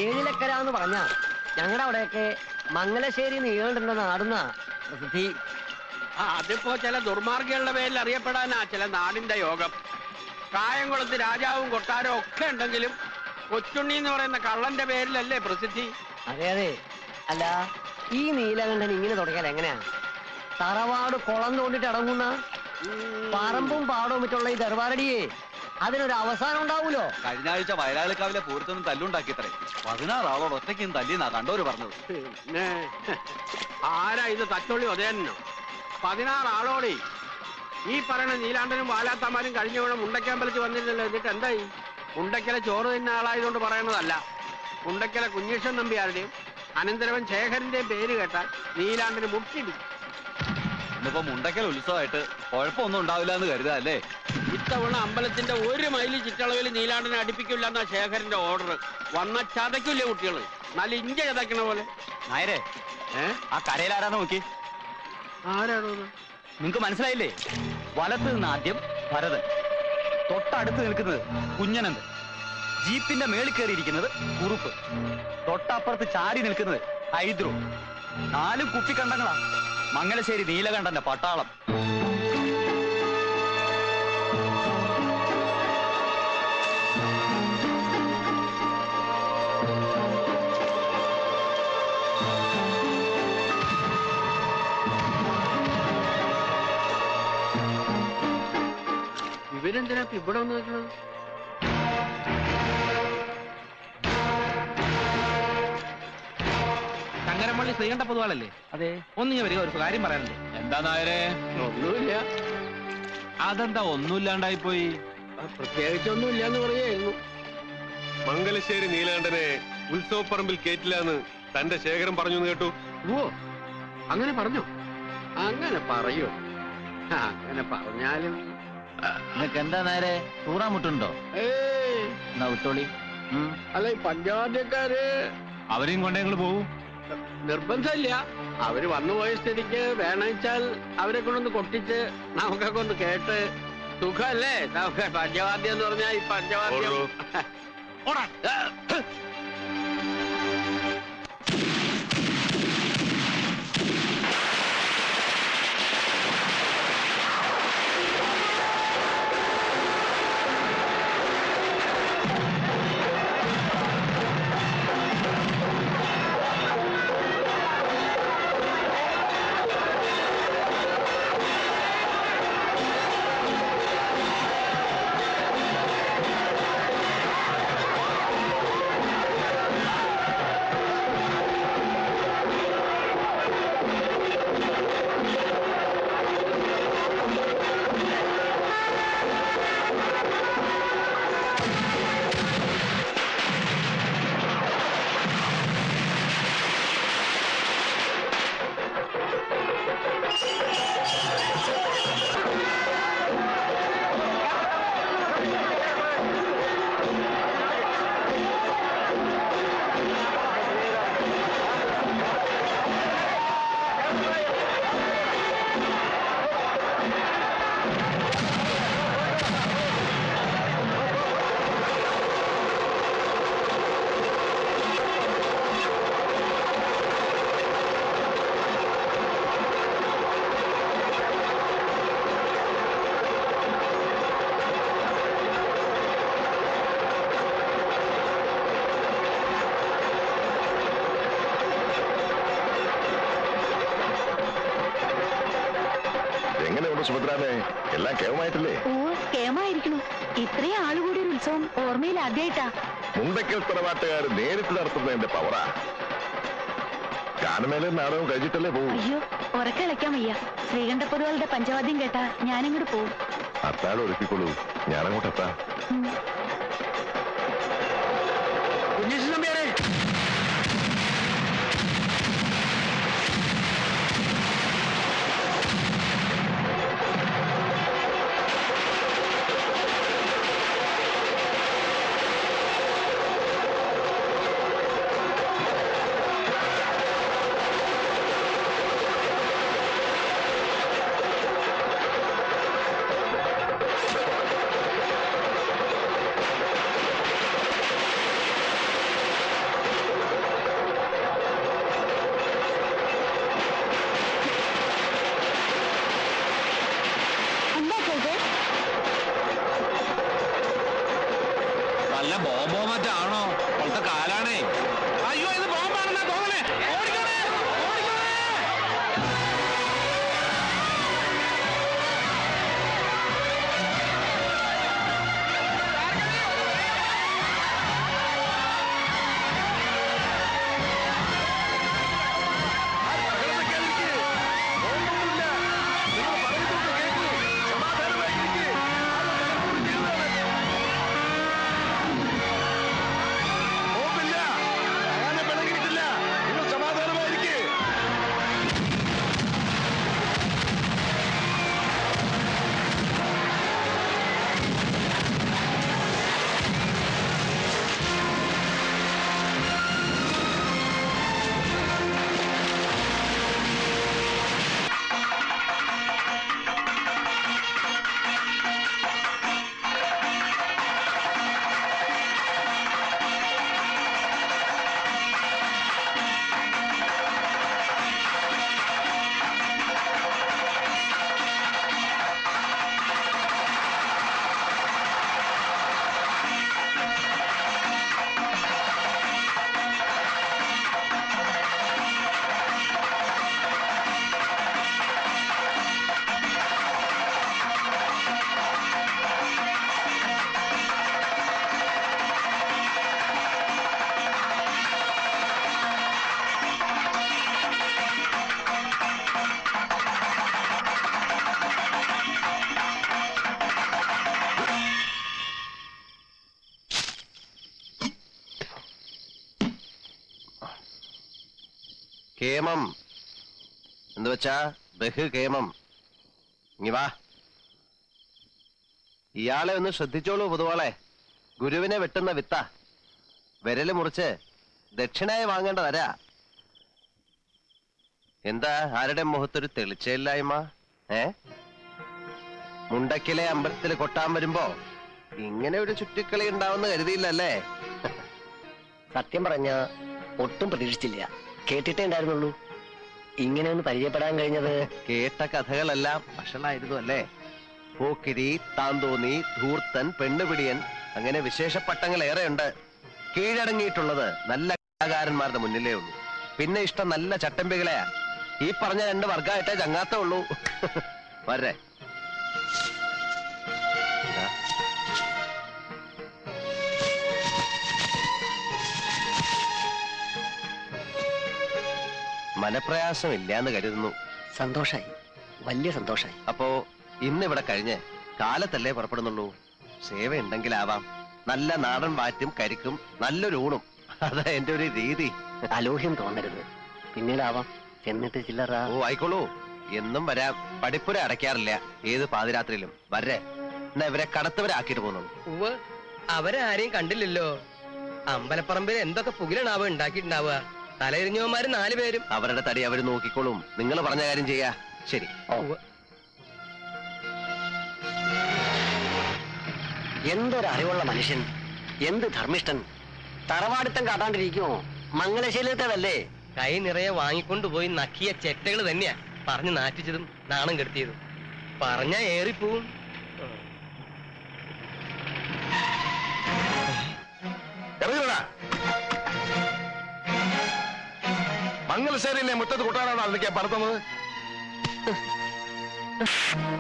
ഏഴിലക്കര എന്ന് പറഞ്ഞ ഞങ്ങളുടെ അവിടെയൊക്കെ മംഗലശ്ശേരി നീളുണ്ടെന്ന നാടുന്ന പ്രസിദ്ധി. അതിപ്പോ ചില ദുർമാർഗികളുടെ പേരിൽ അറിയപ്പെടാനാ ചില നാടിന്റെ യോഗം. കായംകുളത്ത് രാജാവും കൊട്ടാരവും ഒക്കെ ഉണ്ടെങ്കിലും കൊച്ചുണ്ണി എന്ന് പറയുന്ന കള്ളന്റെ പേരിലല്ലേ പ്രസിദ്ധി. അതെ അതെ. അല്ല, ഈ നീലകണ്ഠൻ ഇങ്ങനെ തുടങ്ങിയാൽ എങ്ങനെയാ? തറവാട് കുളം തോണ്ടിട്ട് അടങ്ങുന്ന പറമ്പും പാടവും മറ്റുള്ള ഈ ദർബാരടിയെ അതിനൊരു അവസാനം ഉണ്ടാവൂലോ? കഴിഞ്ഞ ആഴ്ച വയലാളിക്കാവിലെ പൂരത്തൊന്നും തല്ലുണ്ടാക്കിത്രേ. 16 ആളോട് ഒറ്റയ്ക്കും തല്ലിന്നാ കണ്ടോര് പറഞ്ഞത്. പിന്നെ ആരാ ഇത് തച്ചുള്ളി ഉദയനോ? 16 ആളോടെ ഈ പറയുന്ന നീലാണ്ടനും വാലാത്തമാരും കഴിഞ്ഞ വീണ മുണ്ടക്കമ്പലത്തിൽ വന്നിരുന്നല്ലോ. എന്നിട്ട് എന്തായി? മുണ്ടക്കലെ ചോറ് തിന്ന ആളായതുകൊണ്ട് പറയണതല്ല. മുണ്ടക്കലെ കുഞ്ഞീഷൻ നമ്പിയാരുടെയും അനന്തരവൻ ശേഖരന്റെയും പേര് കേട്ടാൽ നീലാണ്ടന് മുട്ടിടി. ഇന്നിപ്പോ മുണ്ടക്കൽ ഉത്സവമായിട്ട് കുഴപ്പമൊന്നും ഉണ്ടാവില്ല എന്ന് കരുതാ അല്ലേ? ഇത്തവണ അമ്പലത്തിന്റെ 1 മൈൽ ചുറ്റളവിൽ നീലാണ്ടനെ അടുപ്പിക്കില്ല എന്നാ ശേഖരന്റെ ഓർഡർ. വന്ന ചതക്കില്ലേ കുട്ടികള്, നല്ല ഇഞ്ച ചതക്കണ പോലെ. നായരെ, ആ കരയിലാരാന്ന് നോക്കി. ആരാണോ? നിങ്ങക്ക് മനസ്സിലായില്ലേ? വലത്ത് നിന്ന് ആദ്യം ഭരതൻ, തൊട്ടടുത്ത് നിൽക്കുന്നത് കുഞ്ഞനന്ദൻ, ജീപ്പിന്റെ മേളിൽ കയറിയിരിക്കുന്നത് കുറുപ്പ്, തൊട്ടപ്പുറത്ത് ചാരി നിൽക്കുന്നത് ഹൈദ്രു. 4 കുപ്പിക്കണ്ടങ്ങളാ മംഗലശ്ശേരി നീലകണ്ഠന്റെ പട്ടാളം. ഇവരെന്തിനാ ഇവിടെ വന്ന് നോക്കണം? ശങ്കരമള്ളി ശ്രീകണ്ഠ പൊതുവാളല്ലേ? അതെ. ഒന്ന് ഞാൻ വരിക, ഒരു കാര്യം പറയാനുണ്ട്. എന്താ നായരെ? ഒന്നുമില്ല. അതെന്താ ഒന്നുമില്ലാണ്ടായി പോയി? പ്രത്യേകിച്ചൊന്നുമില്ല എന്ന് പറയായിരുന്നു. മംഗലശ്ശേരി നീലാണ്ടനെ ഉത്സവപ്പറമ്പിൽ കേറ്റില്ലാന്ന് തന്റെ ശേഖരം പറഞ്ഞു കേട്ടു. ഓ, അങ്ങനെ പറഞ്ഞോ? അങ്ങനെ പറയോ? അങ്ങനെ പറഞ്ഞാലും നിനക്ക് എന്താ നേരെ തൂറാമുട്ടുണ്ടോ? എന്നാ വിട്ടോളി. അല്ല, ഈ പഞ്ചവാദ്യക്കാര് അവരെയും കൊണ്ടേ ഞങ്ങൾ പോവും. നിർബന്ധമില്ല. അവര് വന്നുപോയ സ്ഥിതിക്ക് വേണമെച്ചാൽ അവരെ കൊണ്ടൊന്ന് കൊട്ടിച്ച് നമുക്കൊക്കെ ഒന്ന് കേട്ട് സുഖല്ലേ? നമുക്ക് പഞ്ചവാദ്യം എന്ന് പറഞ്ഞാൽ ഈ പഞ്ചവാദ്യം. സുഭദ്രാമേ, എല്ലാം കേമമായിട്ടില്ലേ? ഓ, കേമായിരിക്കണു. ഇത്രയും ആളുകൂടി ഒരു ഉത്സവം ഓർമ്മയിൽ ആദ്യമായിട്ടാ. മുണ്ടക്കൽ തറവാട്ടുകാർ നേരിട്ട് നടത്തുന്നതിന്റെ പവറാ. ഗാനമേളയും നാടകവും കഴിച്ചിട്ടല്ലേ പോകും. അയ്യോ, ഉറക്കളിക്കാൻ വയ്യ. ശ്രീകണ്ഠ പൊതുവാളുടെ പഞ്ചവാദ്യം കേട്ടാ ഞാനിങ്ങോട്ട് പോവും. അത്താഴം ഒരുക്കിക്കൊള്ളൂ, ഞാനങ്ങോട്ട് എത്താം. കേമം എന്ന് വെച്ചാ ബഹുകേമം. ഇനി വാ. ഇയാളെ ഒന്ന് ശ്രദ്ധിച്ചോളൂ പൊതുവാളെ. ഗുരുവിനെ വെട്ടുന്ന വിത്ത. വിരല് മുറിച്ച് ദക്ഷിണായി വാങ്ങേണ്ടതരാ. എന്താ ആരുടെ മുഖത്തൊരു തെളിച്ചയില്ലായ്മ? മുണ്ടക്കിലെ അമ്പലത്തിൽ കൊട്ടാൻ വരുമ്പോ ഇങ്ങനെ ഒരു ചുറ്റിക്കളി ഉണ്ടാവുന്ന കരുതിയില്ലല്ലേ? സത്യം പറഞ്ഞ ഒട്ടും പ്രതീക്ഷിച്ചില്ല. കേട്ടിട്ടേ ഉണ്ടായിരുന്നുള്ളൂ. ഇങ്ങനെ ഒന്ന് പരിചയപ്പെടാൻ കഴിഞ്ഞത്. കേട്ട കഥകളെല്ലാം വഷളായിരുന്നു അല്ലേ? പോക്കിരി, താന്തോന്നി, ധൂർത്തൻ, പെണ്ണുപിടിയൻ, അങ്ങനെ വിശേഷപ്പട്ടങ്ങൾ ഏറെയുണ്ട്. കീഴടങ്ങിയിട്ടുള്ളത് നല്ല കലാകാരന്മാരുടെ മുന്നിലേ ഉള്ളൂ. പിന്നെ ഇഷ്ടം നല്ല ചട്ടമ്പികളെയാ. ഈ പറഞ്ഞ 2 വർഗമായിട്ടേ ചങ്ങാത്തേ ഉള്ളൂ. വരെ മനപ്രയാസം ഇല്ലാന്ന് കരുതുന്നു. സന്തോഷായി, വലിയ സന്തോഷായി. അപ്പോ ഇന്നിവിടെ കഴിഞ്ഞ് കാലത്തല്ലേ പുറപ്പെടുന്നുള്ളൂ. സേവ ഉണ്ടെങ്കിലാവാം. നല്ല നാടൻ വാറ്റും കരിക്കും നല്ലൊരു ഊണും. അതാ എന്റെ ഒരു രീതി. അലോഹ്യം തോന്നരുത്. പിന്നീടാവാം. എന്നിട്ട് ചില്ലറ. ഓ ആയിക്കോളൂ, എന്നും വരാം. പഠിപ്പുര അടയ്ക്കാറില്ല ഏത് പാതിരാത്രിയിലും. വരെ എന്നാ ഇവരെ കടത്തവരാക്കിട്ട് പോകുന്നു. അവരെ ആരെയും കണ്ടില്ലല്ലോ. അമ്പലപ്പറമ്പിൽ എന്തൊക്കെ പുകിലാണാവുക ഉണ്ടാക്കിയിട്ടുണ്ടാവുക. തലയിരിഞ്ഞവന്മാര് 4 പേരും. അവരുടെ തടി അവര് നോക്കിക്കോളും. നിങ്ങൾ പറഞ്ഞ കാര്യം ചെയ്യാ. ശരി. എന്തൊരു അറിവുള്ള മനുഷ്യൻ, എന്ത് ധർമ്മിഷ്ഠൻ. തറവാടിത്തം കാട്ടാണ്ടിരിക്കുമോ? മംഗലശീലത്തേതല്ലേ? കൈ നിറയെ വാങ്ങിക്കൊണ്ടുപോയി നക്കിയ ചെറ്റകൾ തന്നെയാ പറഞ്ഞു നാറ്റിച്ചതും നാണം കെടുത്തിയതും. പറഞ്ഞ ഏറിപ്പോവും. മംഗലശ്ശേരിയിലെ മുറ്റത്ത് കൊട്ടാനാണ് അതൊക്കെ പറത്തുന്നത്.